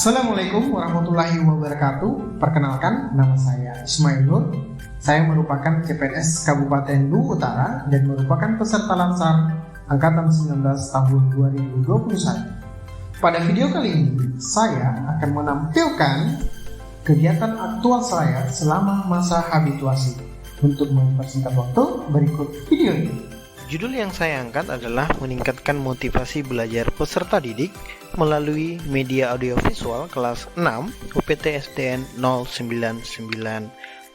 Assalamualaikum warahmatullahi wabarakatuh. Perkenalkan, nama saya Ismail Nur. Saya merupakan CPNS Kabupaten Luwu Utara dan merupakan peserta Lansar Angkatan 19 tahun 2021. Pada video kali ini, saya akan menampilkan kegiatan aktual saya selama masa habituasi. Untuk mempersingkat waktu, berikut video ini. Judul yang saya angkat adalah meningkatkan motivasi belajar peserta didik melalui media audiovisual kelas 6 UPT SDN 099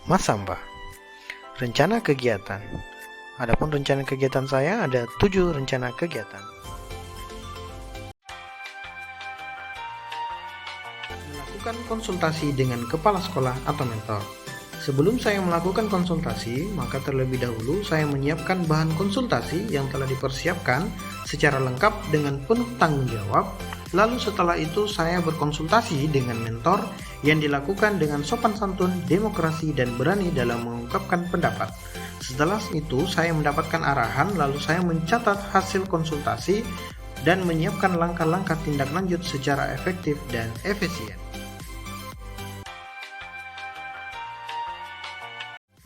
Masamba. Rencana kegiatan. Adapun rencana kegiatan saya ada 7 rencana kegiatan. Melakukan konsultasi dengan kepala sekolah atau mentor. Sebelum saya melakukan konsultasi, maka terlebih dahulu saya menyiapkan bahan konsultasi yang telah dipersiapkan secara lengkap dengan penuh tanggung jawab. Lalu setelah itu saya berkonsultasi dengan mentor yang dilakukan dengan sopan santun, demokrasi, dan berani dalam mengungkapkan pendapat. Setelah itu saya mendapatkan arahan, lalu saya mencatat hasil konsultasi dan menyiapkan langkah-langkah tindak lanjut secara efektif dan efisien.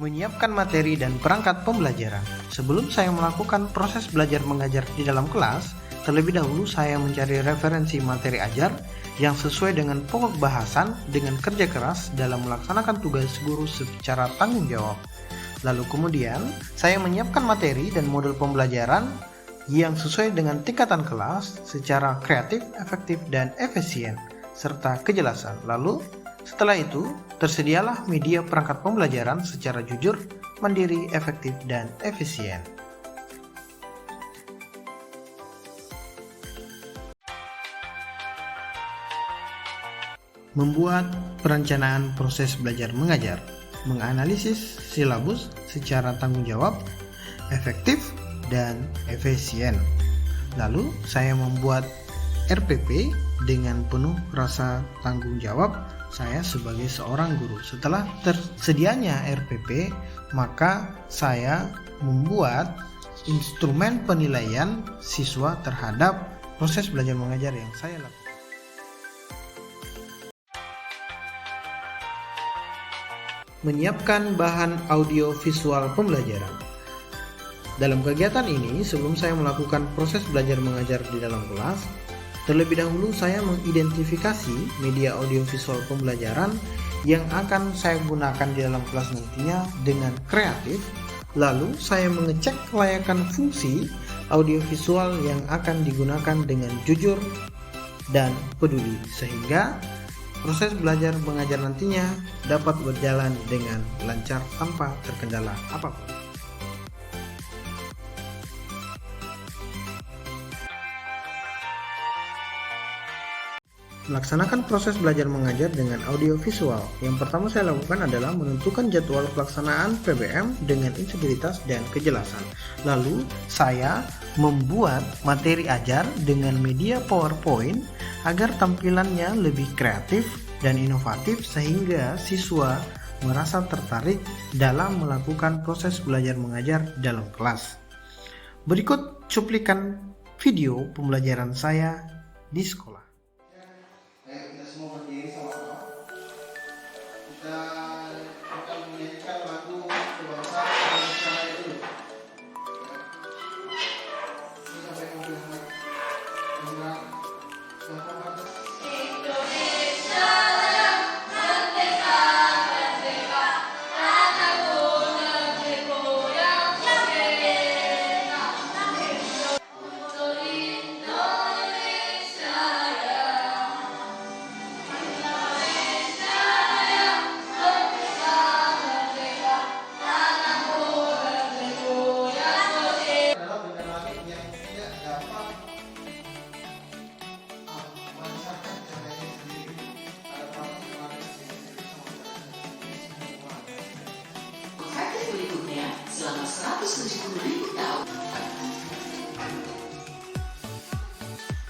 Menyiapkan materi dan perangkat pembelajaran. Sebelum saya melakukan proses belajar mengajar di dalam kelas, terlebih dahulu saya mencari referensi materi ajar yang sesuai dengan pokok bahasan dengan kerja keras dalam melaksanakan tugas guru secara tanggung jawab. Lalu kemudian, saya menyiapkan materi dan modul pembelajaran yang sesuai dengan tingkatan kelas secara kreatif, efektif, dan efisien, serta kejelasan. Lalu, setelah itu, tersedialah media perangkat pembelajaran secara jujur, mandiri, efektif, dan efisien. Membuat perencanaan proses belajar mengajar, menganalisis silabus secara tanggung jawab, efektif, dan efisien. Lalu, saya membuat RPP dengan penuh rasa tanggung jawab saya sebagai seorang guru. Setelah tersedianya RPP, maka saya membuat instrumen penilaian siswa terhadap proses belajar mengajar yang saya lakukan. Menyiapkan bahan audio visual pembelajaran. Dalam kegiatan ini, sebelum saya melakukan proses belajar mengajar di dalam kelas, terlebih dahulu saya mengidentifikasi media audiovisual pembelajaran yang akan saya gunakan di dalam kelas nantinya dengan kreatif. Lalu saya mengecek kelayakan fungsi audiovisual yang akan digunakan dengan jujur dan peduli, sehingga proses belajar mengajar nantinya dapat berjalan dengan lancar tanpa terkendala apapun. Melaksanakan proses belajar mengajar dengan audio visual. Yang pertama saya lakukan adalah menentukan jadwal pelaksanaan PBM dengan integritas dan kejelasan. Lalu saya membuat materi ajar dengan media PowerPoint agar tampilannya lebih kreatif dan inovatif sehingga siswa merasa tertarik dalam melakukan proses belajar mengajar dalam kelas. Berikut cuplikan video pembelajaran saya di sekolah. Semua berdiri sama-sama. Kita akan menyanyikan lagu kebangsaan Indonesia Raya dulu. Ini sampai mau bilang lagi. Indonesia Raya, merdeka, merdeka, tanahku negeriku yang merdeka. Untuk Indonesia Raya. Berikutnya selama 170.000 tahun.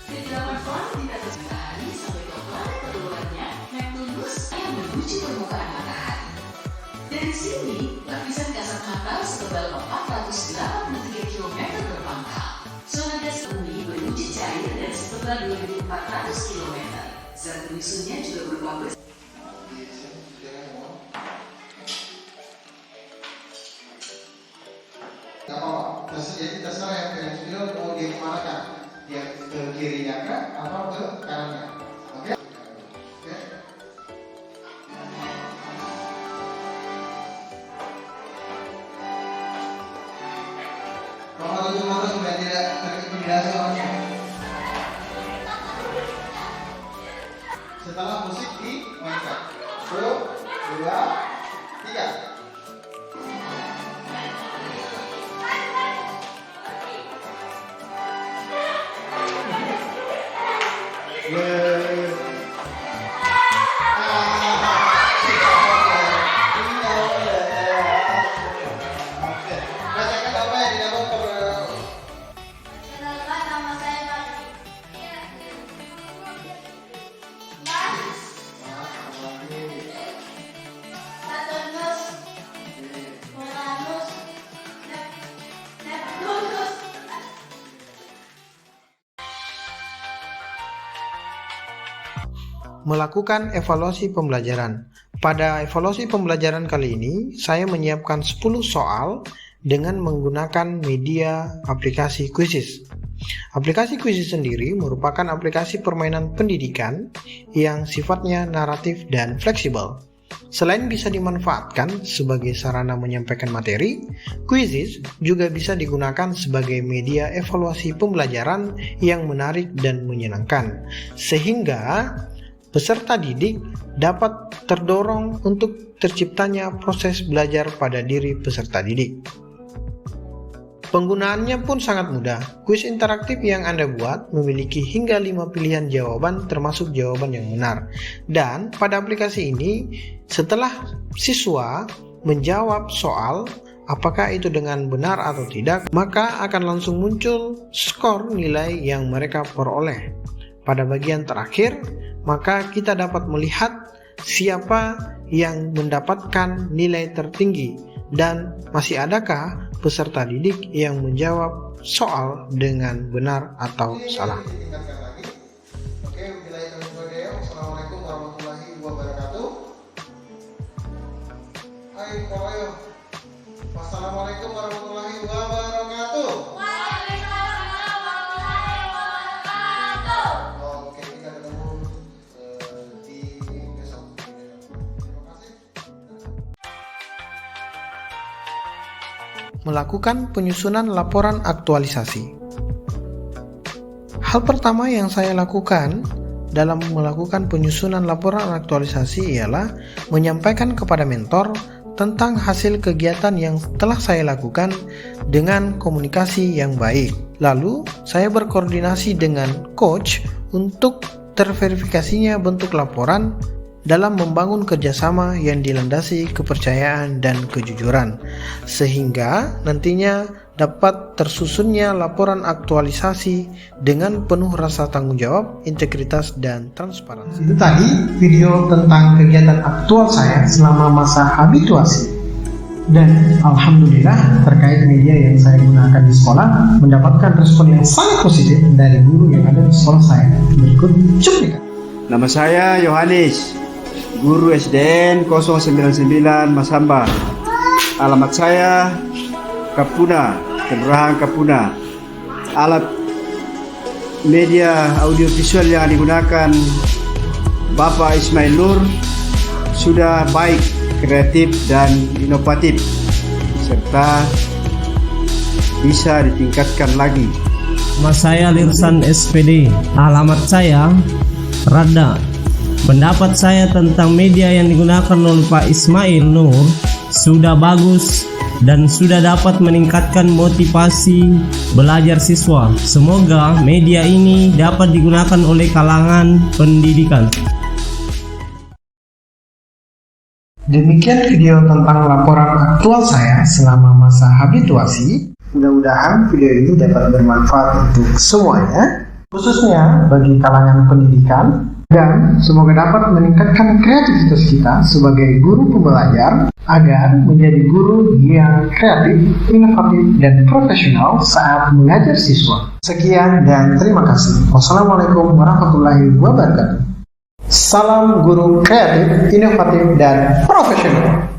Kegelapan planet di atas matahari sampai ke planet berluarnya Neptunus yang menuju permukaan matahari. Dari sini, lapisan kasat mata setebal 483 km berpangkal. Zona gas bumi berwujud cair dan setebal 2.400 km. Zat penyusunnya juga berupa besi. Gak apa-apa, jadi terserah yang pengen video mau dia kemana kan, dia ke kirinya kah atau ke kanannya. Oke? Oke. Kalau itu mau sudah tidak terintimidasi orangnya. Setelah musik dimainkan, 1, 2, 3. Kenalkan, nama saya Fadli. Saturnus, Uranus, Neptunus. Melakukan evaluasi pembelajaran. Pada evaluasi pembelajaran kali ini, saya menyiapkan 10 soal dengan menggunakan media aplikasi Quizizz. Aplikasi Quizizz sendiri merupakan aplikasi permainan pendidikan yang sifatnya naratif dan fleksibel. Selain bisa dimanfaatkan sebagai sarana menyampaikan materi, Quizizz juga bisa digunakan sebagai media evaluasi pembelajaran yang menarik dan menyenangkan, sehingga peserta didik dapat terdorong untuk terciptanya proses belajar pada diri peserta didik. Penggunaannya pun sangat mudah. Kuis interaktif yang Anda buat memiliki hingga 5 pilihan jawaban termasuk jawaban yang benar. Dan pada aplikasi ini, setelah siswa menjawab soal apakah itu dengan benar atau tidak, maka akan langsung muncul skor nilai yang mereka peroleh. Pada bagian terakhir, maka kita dapat melihat siapa yang mendapatkan nilai tertinggi dan masih adakah peserta didik yang menjawab soal dengan benar atau salah. Ditingkatkan lagi. Oke, Assalamualaikum warahmatullahi wabarakatuh. Ayo. Wassalamualaikum warahmatullahi wabarakatuh. Waalaikumsalam warahmatullahi wabarakatuh. Oke, kita ketemu di besok. Terima kasih. Melakukan penyusunan laporan aktualisasi. Hal pertama yang saya lakukan dalam melakukan penyusunan laporan aktualisasi ialah menyampaikan kepada mentor tentang hasil kegiatan yang telah saya lakukan dengan komunikasi yang baik. Lalu, saya berkoordinasi dengan coach untuk terverifikasinya bentuk laporan dalam membangun kerjasama yang dilandasi kepercayaan dan kejujuran, sehingga nantinya dapat tersusunnya laporan aktualisasi dengan penuh rasa tanggung jawab, integritas, dan transparansi. Itu tadi video tentang kegiatan aktual saya selama masa habituasi. Dan alhamdulillah terkait media yang saya gunakan di sekolah mendapatkan respon yang sangat positif dari guru yang ada di sekolah saya. Berikut cuplikan. Nama saya Yohanes, guru SDN 099 Masamba. Alamat saya Kapuna, Kelurahan Kapuna. Alat media audiovisual yang digunakan Bapak Ismail Nur sudah baik, kreatif dan inovatif, serta bisa ditingkatkan lagi. Nama saya Lirsan SPD. Alamat saya Rada. Pendapat saya tentang media yang digunakan oleh Pak Ismail Nur sudah bagus dan sudah dapat meningkatkan motivasi belajar siswa. Semoga media ini dapat digunakan oleh kalangan pendidikan. Demikian video tentang laporan aktual saya selama masa habituasi. Mudah-mudahan video ini dapat bermanfaat untuk semuanya, khususnya bagi kalangan pendidikan, dan semoga dapat meningkatkan kreativitas kita sebagai guru pembelajar agar menjadi guru yang kreatif, inovatif, dan profesional saat mengajar siswa. Sekian dan terima kasih. Wassalamualaikum warahmatullahi wabarakatuh. Salam guru kreatif, inovatif, dan profesional.